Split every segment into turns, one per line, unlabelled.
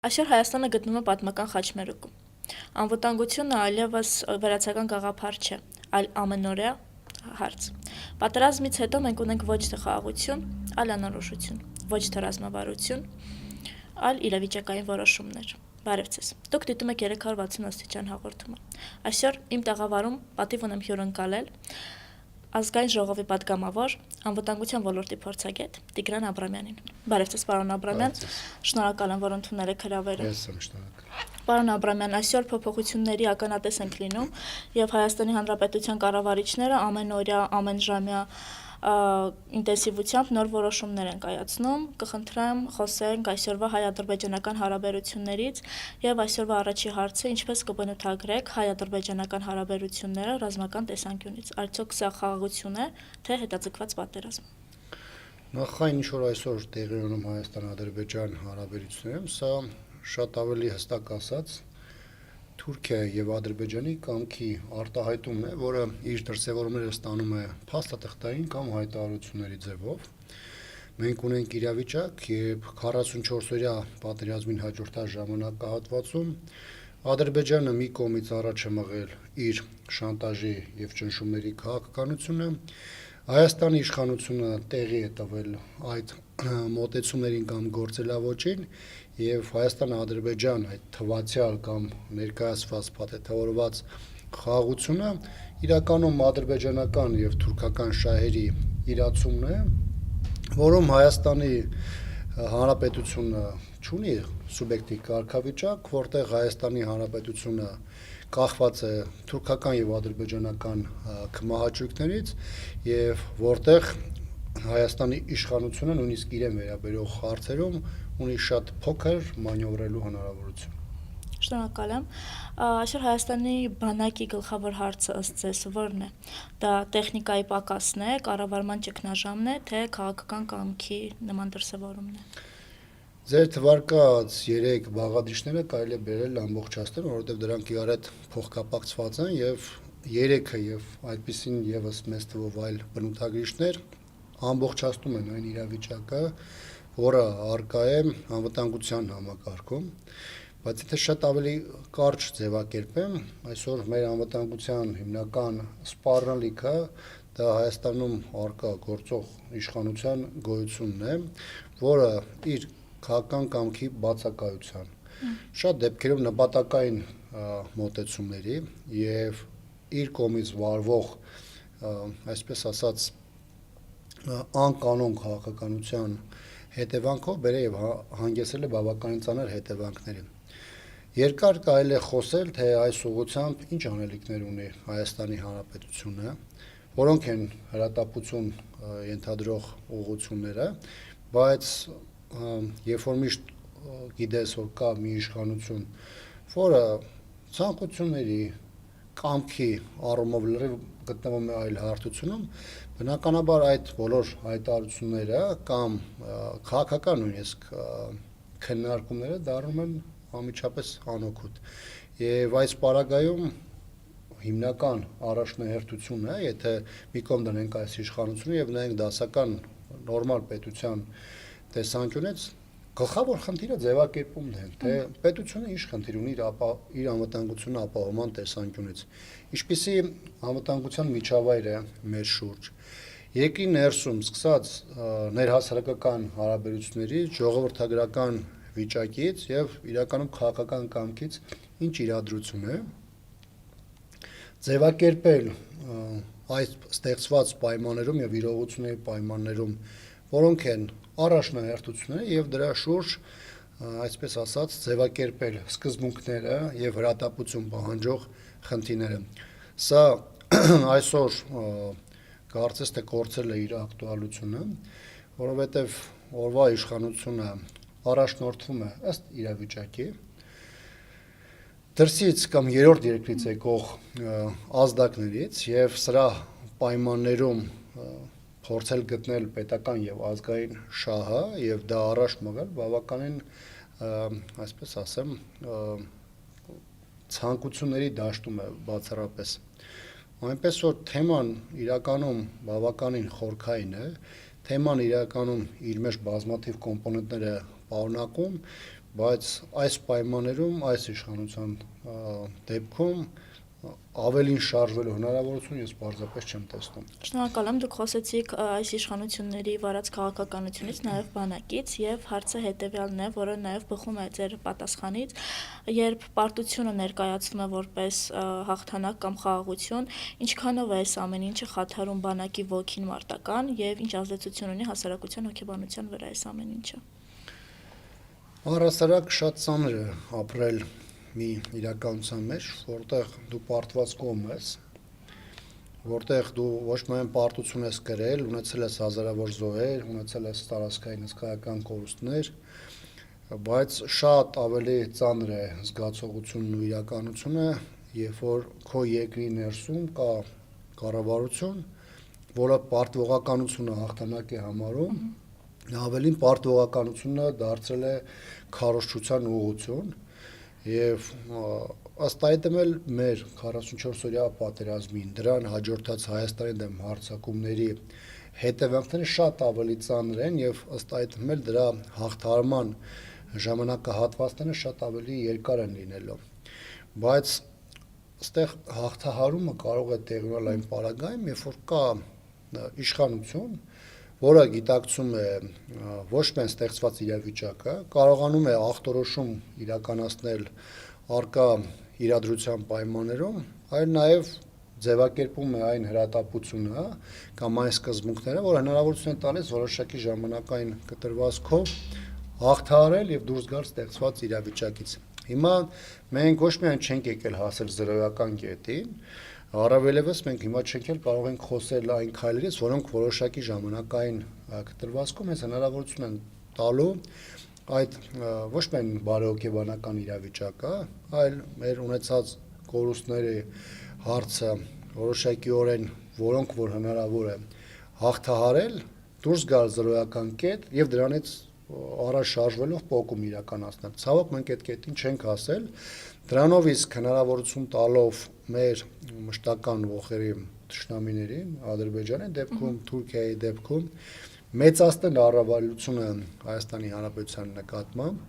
Այսօր Հայաստանը գտնվում է պատմական խաչմերուկում։ Անվտանգությունը այլևս վերացական գաղափար չէ, այլ ամենօրյա հարց։ Պատերազմից հետո մենք ունենք ոչ թե խաղաղություն, այլ անորոշություն, ոչ թե ռազմավարություն, այլ իրավիճակային որոշումներ։ Բարև ձեզ։ Դուք դիտում եք 360 աստիճան հաղորդումը։ Այսօր իմ տաղավարում պատիվ ունեմ հյուրընկալել Ազգային ժողովի պատգամավոր, անվտանգության ոլորտի փորձագետ Տիգրան Աբրամյանին։ Բարև ձեզ, պարոն Աբրամյան։ Շնորհակալ եմ, որ ընդունել եք հրավերը։
Ես եմ շնորհակալ։
Պարոն Աբրամյան, այսօր փոփոխությունների ականատես ենք լինում, եւ Հայաստանի Հանրապետության կառավարիչները ամենօրյա, ամենժամյա ինտենսիվությամբ նոր որոշումներ են կայացնում։ Կխնդրեմ խոսենք այսօրվա հայ-ադրբեջանական հարաբերություններից եւ այսօրվա առաջի հարցը ինչպես կբնութագրեք հայ-ադրբեջանական հարաբերությունները ռազմական տեսանկյունից։ Արդյոք սա խաղաղություն է, թե հետաձգված պատերազմ։
Նախ այն ինչ որ այսօր տեղի ունենում Հայաստան-Ադրբեջան հարաբերություններում, սա շատ ավելի հստակ ասած Թուրքիայի եւ Ադրբեջանի կամքի արտահայտումն է, որը իր դրսևորումները ստանում է փաստաթղթային կամ հայտարարությունների ձևով։ Մենք ունենք իրավիճակ, երբ 44-օրյա պատերազմին հաջորդած ժամանակահատվածում Ադրբեջանը մի կողմից առաջ է մղել իր շանտաժի եւ ճնշումների քաղաքականությունը, Հայաստանի իշխանությունը տեղի է տվել այդ մոտեցումներին կամ գործելավոճին եւ Հայաստան-Ադրբեջան այդ թվացial կամ ներկայացված փաթեթավորված խաղաղությունը իրականում ադրբեջանական եւ թուրքական շահերի իրացումն է, որում Հայաստանի Հանրապետությունը չունի սուբյեկտիվ կարգավիճակ, որտեղ Հայաստանի Հանրապետությունը կախված է թուրքական եւ ադրբեջանական կմահաճույքներից եւ որտեղ Հայաստանի իշխանությունը նույնիսկ իրեն վերաբերող հարցերում ունի շատ փոքր մանյովրելու հնարավորություն։
Շնորհակալ եմ։ Այսօր Հայաստանի բանակի գլխավոր հարցը ըստ ձեզ ո՞րն է։ Դա տեխնիկայի պակասն է, կառավարման ճգնաժամն է, թե քաղաքական կամքի նման դրսևորումն է։
Ձեր թվարկած 3 բաղադրիչները կարելի է բերել ամբողջացնել, որովհետև դրանք իրար հետ փոխկապակցված են եւ 3-ը եւ այդպիսին եւս մեծ թվով այլ բնութագրիչներ ամբողջացնում են այն իրավիճակը, որը արկա է անվտանգության համակարգում, բայց եթե շատ ավելի կարճ ձևակերպեմ, այսօր մեր անվտանգության հիմնական սպառնալիքը դա Հայաստանում արկա գործող իշխանության գոյությունն է, որը իր քաղաքական կամքի բացակայության, շատ դեպքերում նպատակային մոտեցումների եւ իր կողմից վարվող, այսպես ասած, անկանոն քաղաքականության հետևանքով բերել եւ հանգեցրել է բավականին ծանր հետևանքների։ Երկար կարելի է խոսել, թե այս ուղղությամբ ինչ անելիքներ ունի Հայաստանի Հանրապետությունը, որոնք են հրատապություն ենթադրող ուղղությունները, բայց երբ որ միշտ գիտես, որ կա մի իշխանություն, որը ցանկությունների կամքի առումով լրիվ գտնվում է այլ հարթությունում, բնականաբար այդ բոլոր հայտարարությունները կամ քաղաքական նույնիսկ քննարկումները դառնում են անմիջապես անօգուտ։ Եվ այս պարագայում հիմնական առաջնահերթությունն է, եթե մի կողմ դնենք այս իշխանությունը եւ նայենք դասական նորմալ պետության տեսանկյունից, գլխավոր խնդիրը ձևակերպումն է, թե պետությունը ինչ խնդիր ունի իր անվտանգությունը ապահովման տեսանկյունից։ Ինչպիսի անվտանգության միջավայր է մեր շուրջ։ Երկրի ներսում սկսած ներհասարակական հարաբերություններից, ժողովրդագրական վիճակից եւ իրականում քաղաքական կամքից ինչ իրադրություն է ձևակերպել այս ստեղծված պայմաններում եւ իրողությունների պայմաններում, որոնք են առաջնահերթությունները եւ դրա շուրջ, այսպես ասած, ձևակերպել սկզբունքները եւ հրատապություն պահանջող խնդիրները։ Սա այսօր կարծես թե կորցրել է իր ակտուալությունը, որովհետեւ օրվա իշխանությունը առաջնորդվում է ըստ իրավիճակի դրսից կամ երրորդ երկրից եկող ազդակներից եւ սրա պայմաններում փորձել գտնել պետական եւ ազգային շահը եւ դա առաջ մղել բավականին, այսպես ասեմ, ցանկությունների դաշտում է բացառապես։ Այնպես որ թեման իրականում բավականին խորքային է, թեման իրականում իր մեջ բազմաթիվ կոմպոնենտներ է պարունակում, բայց այս պայմաններում, այս իշխանության դեպքում ավելին շարժվելու հնարավորություն ես պարզապես չեմ տեսնում։
Շնորհակալ եմ, դուք խոսեցիք այս իշխանությունների վարած քաղաքականությունից, նաև բանակից, եւ հարցը հետեւյալն է, որը նաև բխում է ձեր պատասխանից, երբ պարտությունը ներկայացվում է որպես հաղթանակ կամ խաղաղություն, ինչքանով է այս ամեն ինչը խաթարում բանակի ոգին մարտական եւ ինչ ազդեցություն ունի հասարակության հոգեբանության վրա այս ամեն ինչը։
Առհասարակ շատ ծանր է ապրել մի իրականության մեջ, որտեղ դու պարտված կողմ ես, որտեղ դու ոչ միայն պարտություն ես կրել, ունեցել ես հազարավոր զոհեր, ունեցել ես տարածքային հսկայական կորուստներ, բայց շատ ավելի ծանր է զգացողությունն ու իրականությունը, երբ որ քո երկրի ներսում կա կառավարություն, որը պարտվողականությունը հաղթանակ է համարում, ավելին պարտվողականությունը դարձրել է քարոզչության ուղղություն եւ ըստ այդմ էլ մեր 44-օրյա պատերազմին դրան հաջորդած Հայաստանի դեմ հարձակումների հետևանքները շատ ավելի ծանր են եւ ըստ այդմ էլ դրա հաղթարման ժամանակահատվածները շատ ավելի երկար են լինելու, բայց այստեղ հաղթահարումը կարող է տեղի ունենալ այն պարագայում, երբ որ կա իշխանություն, որը գիտակցում է ոչ միայն ստեղծված իրավիճակը, կարողանում է ախտորոշում իրականացնել արկա իրադրության պայմաններում, այլ նաև ձևակերպում է այն հրատապությունը կամ այն սկզբունքները, որ հնարավորություն է տալիս որոշակի ժամանակային կտրվածքով հաղթահարել եւ դուրս գալ ստեղծված իրավիճակից։ Հիմա մենք ոչ միայն չենք եկել հասել զրոյական կետին, առավելևս մենք հիմա չենք էլ կարող ենք խոսել այն քայլերից, որոնք որոշակի ժամանակային կտրվածքում մեզ հնարավորություն են տալու այդ ոչ միայն բարեհոգեբանական իրավիճակը, այլ մեր ունեցած կորուստների հարցը որոշակիորեն, որոնք որ հնարավոր է հաղթահարել, դուրս գալ զրոյական կետ եւ դրանից առաջ շարժվելով փոխում իրականացնել։ Ցավոք մենք այդ կետին չենք հասել, դրանով իսկ հնարավորություն տալով մեր մշտական ողերի թշնամիներին, Ադրբեջանի դեպքում, Թուրքիայի դեպքում մեծացնել առավելությունը Հայաստանի Հանրապետության նկատմամբ,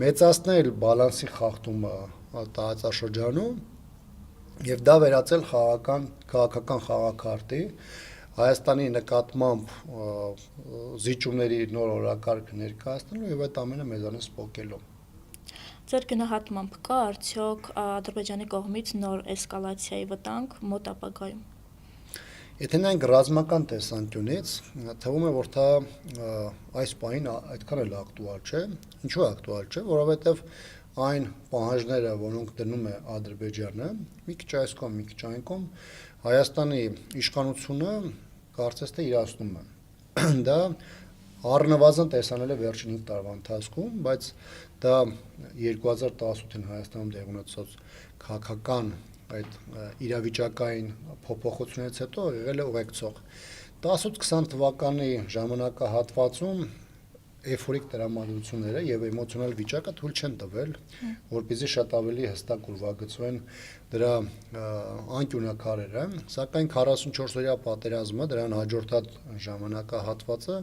մեծացնել բալանսի խախտումը տարածաշրջանում եւ դա վերածել քաղաքական խաղաքարտի Հայաստանի նկատմամբ զիջումների նոր օրակարգ ներկայացնելու եւ այդ ամենը մեզանից փոխելու։
Ձեր գնահատմամբ կա արդյոք Ադրբեջանի կողմից նոր էսկալացիայի վտանգ մոտ ապագայում։
Եթե նայենք ռազմական տեսանկյունից, թվում է, որ դա այս պահին այդքան էլ ակտուալ չէ։ Ինչու ակտուալ չէ, որովհետեւ այն պահանջները, որոնք դնում է Ադրբեջանը, մի քիչ այս կողմ, մի քիչ այն կողմ, Հայաստանի իշխանությունը կարծես թե իրացնում է։ Դա առնվազն տեսանել է վերջին 5 տարվա ընթացքում, բայց դա 2018-ին Հայաստանում դեղ ունեցած քաղաքական այդ իրավիճակային փոփոխությունից հետո եղել է ուղեկցող։ 18-20 թվականի ժամանակահատվածում էйֆորիկ տրամադրությունները եւ էմոցիոնալ վիճակը թույլ չեն տվել, որպեսզի շատ ավելի հստակ ուրվագծվեն դրա անկյունակարերը, սակայն 44-օրյա պատերազմը, դրան հաջորդած ժամանակահատվածը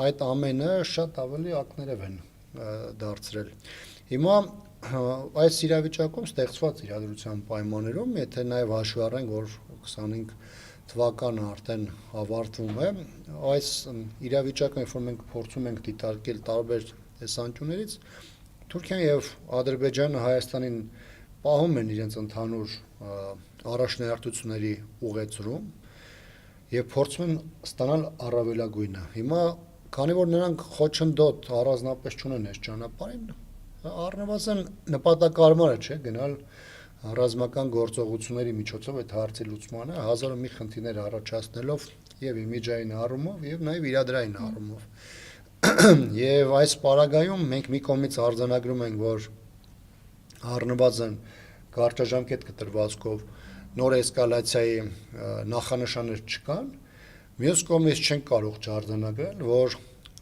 այդ ամենը շատ ավելի ակներև են դարձրել։ Հիմա այս իրավիճակում ստեղծված իրադրության պայմաններում, եթե նաեւ հաշվի առնենք, որ 25 թվականը արդեն ավարտվում է, այս իրավիճակը, երբ որ մենք փորձում ենք դիտարկել տարբեր տեսանկյուններից, Թուրքիան եւ Ադրբեջանը Հայաստանին պահում են իրենց ընդհանուր առաջնահերթությունների ուղեցրում եւ փորձում են ստանալ առավելագույնը։ Հիմա, քանի որ նրանք խոչընդոտ առանձնապես չունեն այս ճանապարհին, առնվազն նպատակարարը չէ գնալ ռազմական գործողությունների միջոցով այդ հարցի լուծմանը հազար ու մի խնդիրներ առաջացնելով եւ իմիջային առումով եւ նաեւ իրադրային առումով։ Եվ այս պարագայում մենք մի կողմից արձանագրում ենք, որ առնվազն կարճաժամկետ կտրվածքով նոր էսկալացիայի նախանշաններ չկան, մյուս կողմից չենք կարող չարձանագրել, որ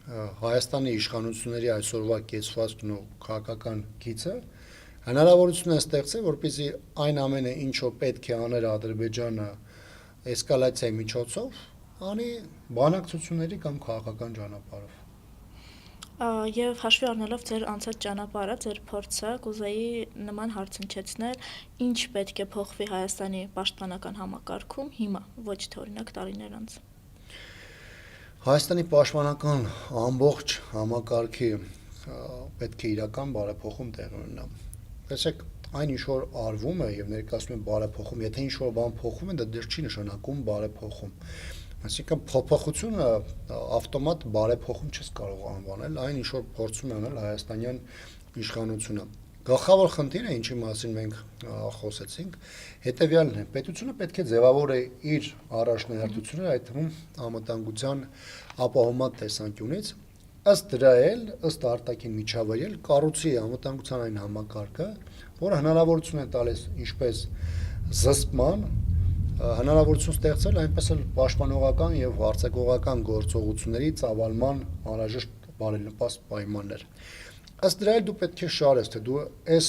Հայաստանի իշխանությունների այսօրվա կեցվածքն ու քաղաքական գիծը հնարավորություն է ստեղծել, որպեսզի այն ամենը, ինչով պետք է աներ Ադրբեջանը էսկալացիայի միջոցով, անի բանակցությունների կամ քաղաքական ճանապարհով։
Եվ հաշվի առնելով ձեր անցած ճանապարհը, ձեր փորձը, կուզեի նման հարց հնչեցնել, ինչ պետք է փոխվի Հայաստանի պաշտպանական համակարգում հիմա, ոչ թե օրինակ տարիներ անց։
Հայաստանի պաշտպանական ամբողջ համակարգի պետք է իրական բարեփոխում տեղի ունենա։ Տեսեք, այն ինչ որ արվում է եւ ներկայացնում են բարեփոխում, եթե ինչ որ բան փոխում են, դա դեռ չի նշանակում բարեփոխում։ Այսինքն փոփոխությունը ավտոմատ բարեփոխում չես կարող անվանել, այն ինչ որ փորձում է անել հայաստանյան իշխանությունը։ Գլխավոր խնդիրը, ինչի մասին մենք խոսեցինք, հետեւյալն է. պետությունը պետք է ձևավորի իր առաջնահերթությունները, այդ թվում անվտանգության ապահովման տեսանկյունից, ըստ դրա էլ, ըստ արտաքին միջավայրի կառուցի անվտանգության այն համակարգը, որը հնարավորություն է տալիս ինչպես զսպման, հնարավորություն ստեղծել այնպես էլ պաշտպանողական եւ հարձակողական գործողությունների ծավալման անհրաժեշտ բարենպաստ պայմաններ։ Ըստ դրա էլ դու պետք է շարես, թե դու այս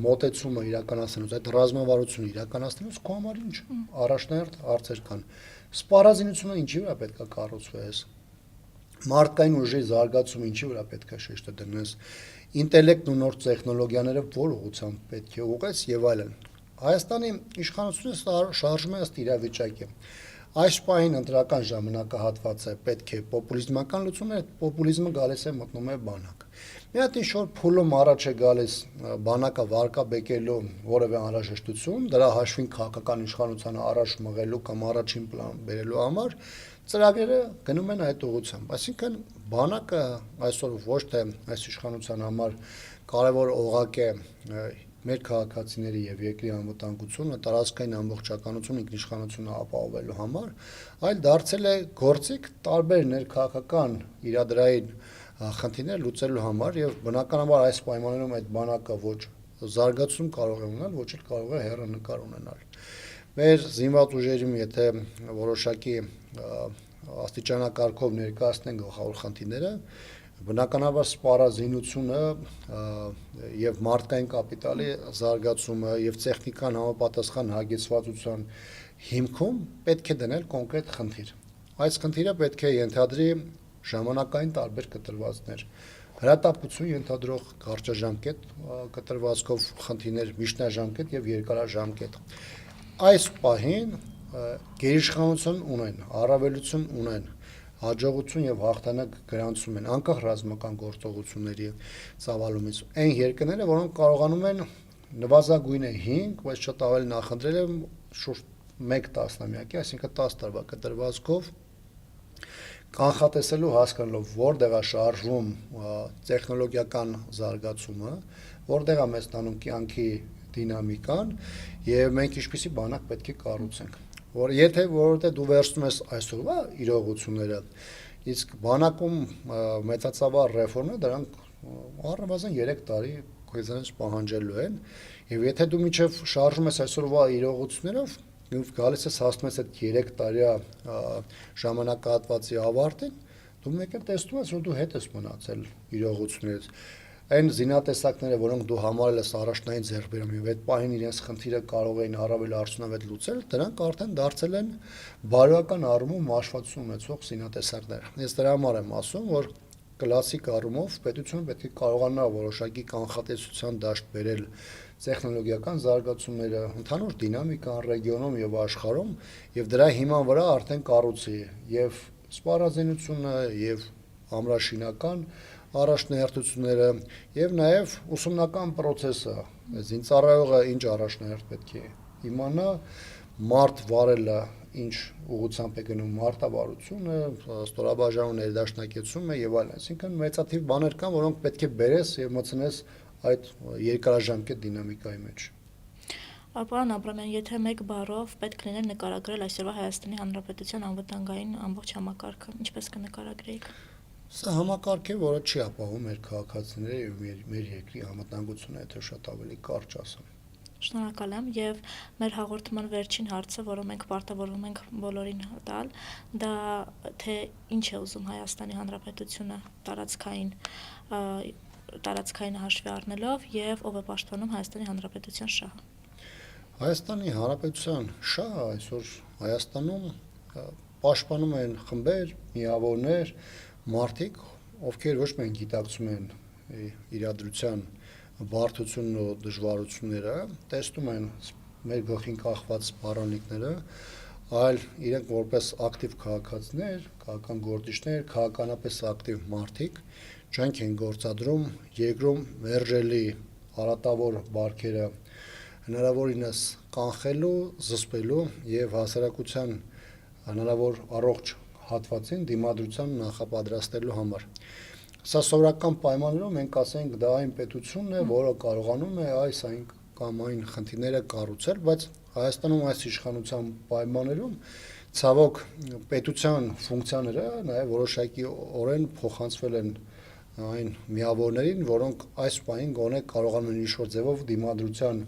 մոտեցումը իրականացնելուց, այդ ռազմավարությունը իրականացնելուց քո համար ինչ առաջնահերթ հարցեր կան։ Սպառազինությունը ինչի վրա պետք է կառուցվես, մարդկային ուժի զարգացումը ինչի վրա պետք է շեշտը դնես, ինտելեկտն ու նոր տեխնոլոգիաները որ ուղղությամբ պետք է ուղղես եւ այլն։ Հայաստանի իշխանությունը շարժում է ըստ իրավիճակի։ Այս պահին ընտրական ժամանակահատվածը պետք է պոպուլիզմական լուծումներ, պոպուլիզմը գալիս է մտնում է բանակ։ Մի հատ ինչ-որ փուլում առաջ է գալիս բանակը վարկաբեկելու որևէ անհրաժեշտություն, դրա հաշվին քաղաքական իշխանությանը առաջ մղելու կամ առաջին պլան բերելու համար ծրագրերը գնում են այդ ուղղությամբ։ Այսինքն բանակը այսօր ոչ թե այս իշխանության համար կարևոր օղակ է մեր քաղաքացիների եւ երկրի անվտանգությունը, տարածքային ամբողջականությունը, ինքնիշխանությունը ապահովելու համար, այլ դարձել է գործիք տարբեր ներքաղաքական իրադրային խնդիրներ լուծելու համար եւ բնականաբար այս պայմաններում այդ բանակը ոչ զարգացում կարող է ունենալ, ոչ էլ կարող է հեռանկար ունենալ։ Մեր զինված ուժերում եթե որոշակի աստիճանակարգով ներկայացնեն գլխավոր խնդիրները, բնականաբար սպառազինությունը եւ մարդկային կապիտալի զարգացումը եւ տեխնիկան համապատասխան հագեցվածության հիմքում պետք է դնել կոնկրետ խնդիր։ Այս խնդիրը պետք է ենթադրի ժամանակային տարբեր կտրվածքներ, հրատապություն ենթադրող կարճաժամկետ կտրվածքով խնդիրներ, միջնաժամկետ եւ երկարաժամկետ։ Այս պահին գերիշխանություն ունեն, առավելություն ունեն, հաջողություն եւ հաղթանակ գրանցում են անկախ ռազմական գործողությունների ծավալումից։ Այն երկրները, որոնք կարողանում են նվազագույնը 5, բայց շատ ավելի նախընտրել են շուրջ 1 տասնամյակի, այսինքն 10 տարվա կտրվածքով կանխատեսելու հասկանալով որտեղ է շարժվում տեխնոլոգիական զարգացումը, որտեղ է մեծ տանում կյանքի դինամիկան եւ մենք ինչպիսի բանակ պետք է կառուցենք։ Որ եթե որովհետեւ դու վերցնում ես այսօրվա իրողությունները, իսկ բանակում մեծածավալ ռեֆորմը դրանք առնվազն 3 տարի քեզանից պահանջելու են եւ եթե դու միջև շարժում ես այսօրվա իրողություններով գալիս ես հասնում ես այդ 3 տարյա ժամանակահատվածի ավարտին, դու մեկ էլ տեսնում ես, որ դու հետ ես մնացել իրողություններից։ Այն զինատեսակները, որոնք դու համարել ես առաջնային ձեռքբերում եւ այդ պահին իրենց խնդիրը կարող էին առավել արդյունավետ լուծել, դրանք արդեն դարձել են բարոյական առումով մաշվածություն ունեցող զինատեսակներ։ Ես դրա համար եմ ասում, որ կլասիկ առումով պետությունը պետք է կարողանա որոշակի կանխատեսության դաշտ բերել տեխնոլոգիական զարգացումները, ընդհանուր դինամիկան ռեգիոնում եւ աշխարհում եւ դրա հիման վրա արդեն կառուցի եւ սպառազինությունը եւ ամրաշինական առաջնահերթությունները եւ նաեւ ուսումնական process-ը, զինծառայողը ինչ առաջնահերթ պետք է իմանա, մարդ վարելը ինչ ուղղությամբ է գնում մարտավարությունը, ստորաբաժանում ներդաշնակեցումը եւ այլն, այսինքն մեծաթիվ բաներ կան, որոնք պետք է բերես եւ մտցնես այդ երկարաժամկետ դինամիկայի մեջ։
Պարոն Աբրամյան, եթե մեկ բառով պետք լիներ նկարագրել այսօրվա Հայաստանի Հանրապետության անվտանգային ամբողջ համակարգը, ինչպես կնկարագրեիք։
Սա համակարգ է, որը չի ապահովում մեր քաղաքացիների եւ մեր երկրի անվտանգությունը, եթե շատ ավելի կարճ ասեմ։
Շնորհակալ եմ եւ մեր հաղորդման վերջին հարցը, որը մենք պարտավորվում ենք բոլորին տալ, դա թե ինչ է ուզում Հայաստանի Հանրապետությունը տարածքային հաշվի առնելով եւ ով է պաշտպանում Հայաստանի Հանրապետության շահը։
Հայաստանի Հանրապետության շահը այսօր Հայաստանում պաշտպանում են խմբեր, միավորներ, մարդիկ, ովքեր ոչ միայն գիտակցում են իրադրության բարդությունն ու դժվարությունները, տեսնում են մեր գլխին կախված պարանիկները, այլ իրենք որպես ակտիվ քաղաքացիներ, քաղաքական գործիչներ, քաղաքականապես ակտիվ մարդիկ ջանք են գործադրում երկրում մերժելի արատավոր բարքերը հնարավորինս կանխելու, զսպելու եւ հասարակության հնարավոր առողջ հատվածին դիմադրության նախապատրաստելու համար։ Սա սովորական պայմաններում մենք ասենք դա այն պետությունն է, որը կարողանում է այս այն կամ այն խնդիրները կառուցել, բայց Հայաստանում այս իշխանության պայմաններում ցավոք պետության ֆունկցիաները նաև որոշակի օրեն փոխանցվել են այն միավորներին, որոնք այս պահին գոնե կարողանում են ինչ-որ ձևով դիմադրության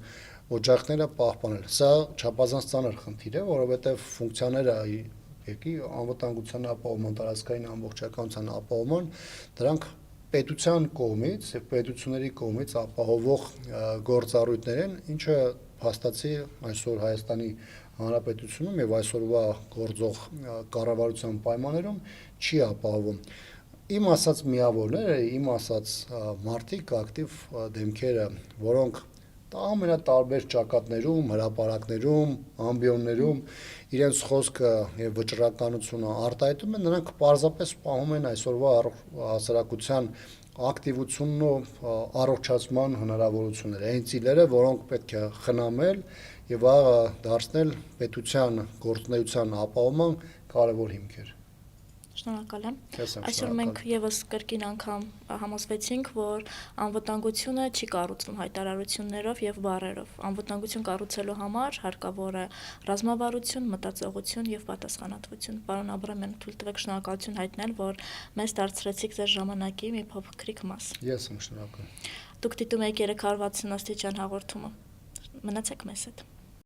օջախները պահպանել։ Սա չափազանց ծանր խնդիր է, որովհետև ֆունկցիաները երկրի անվտանգության ապահովման, տարածքային ամբողջականության ապահովման դրանք պետության կողմից եւ պետությունների կողմից ապահովող գործառույթներ են, ինչը փաստացի այսօր Հայաստանի Հանրապետությունում եւ այսօրվա գործող կառավարության պայմաններում չի ապահովում։ Իմ ասած միավորները, իմ ասած մարդիկ, ակտիվ դեմքերը, որոնք ամենատարբեր ճակատներում, հրապարակներում, ամբիոններում իրենց խոսքը եւ վճռականությունը արտահայտում են, նրանք պարզապես պահում են այսօրվա հասարակության ակտիվությունն ու առողջացման հնարավորությունները, այն ծիլերը, որոնք պետք է խնամել եւ դարձնել պետության գործունեության ապահովման կարևոր հիմքեր։
Շնորհակալ եմ։
Ես եմ
Այսօր մենք եւս կրկին անգամ համոզվեցինք, որ անվտանգությունը չի կառուցվում հայտարարություններով եւ բառերով։ Անվտանգություն կառուցելու համար հարկավոր է ռազմավարություն, մտածողություն եւ պատասխանատվություն։ Պարոն Աբրամյան, թույլ տվեք շնորհակալություն հայտնել, որ մեզ դարձրեցիք ձեր ժամանակի մի փոքրիկ մաս։
Ես եմ շնորհակալ։
Դուք դիտում եք 360 աստիճան հաղորդումը։ Մնացեք մեզ հետ։